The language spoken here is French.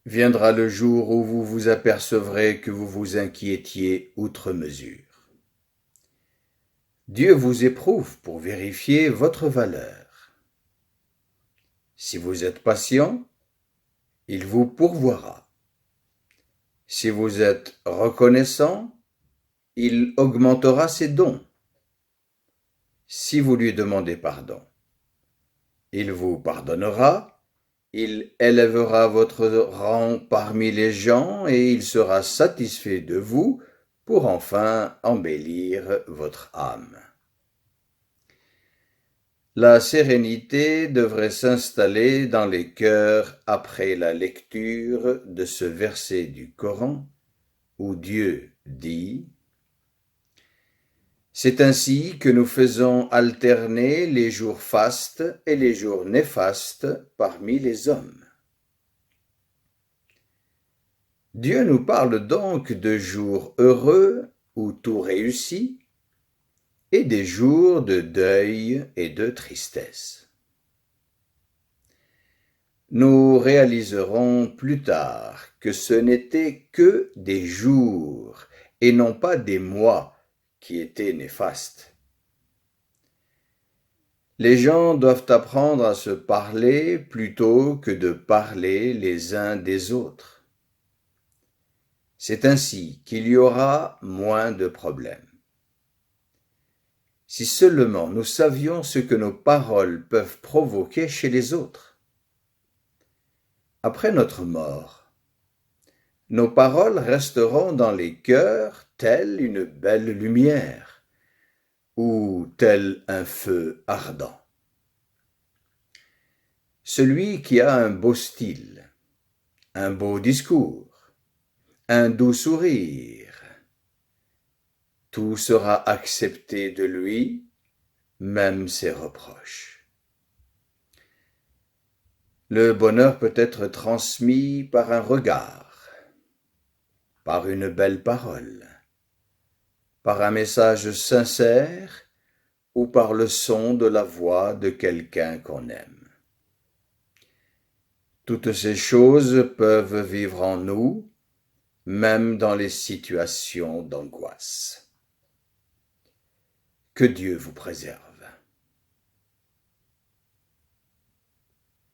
Viendra le jour où vous vous apercevrez que vous vous inquiétiez outre mesure. Dieu vous éprouve pour vérifier votre valeur. Si vous êtes patient, il vous pourvoira. Si vous êtes reconnaissant, il augmentera ses dons. Si vous lui demandez pardon, il vous pardonnera, il élèvera votre rang parmi les gens et il sera satisfait de vous pour enfin embellir votre âme. La sérénité devrait s'installer dans les cœurs après la lecture de ce verset du Coran où Dieu dit « C'est ainsi que nous faisons alterner les jours fastes et les jours néfastes parmi les hommes. » Dieu nous parle donc de jours heureux où tout réussit et des jours de deuil et de tristesse. Nous réaliserons plus tard que ce n'étaient que des jours et non pas des mois qui étaient néfastes. Les gens doivent apprendre à se parler plutôt que de parler les uns des autres. C'est ainsi qu'il y aura moins de problèmes. Si seulement nous savions ce que nos paroles peuvent provoquer chez les autres. Après notre mort, nos paroles resteront dans les cœurs telle une belle lumière ou tel un feu ardent. Celui qui a un beau style, un beau discours, un doux sourire, tout sera accepté de lui, même ses reproches. Le bonheur peut être transmis par un regard, par une belle parole, par un message sincère ou par le son de la voix de quelqu'un qu'on aime. Toutes ces choses peuvent vivre en nous, même dans les situations d'angoisse. Que Dieu vous préserve.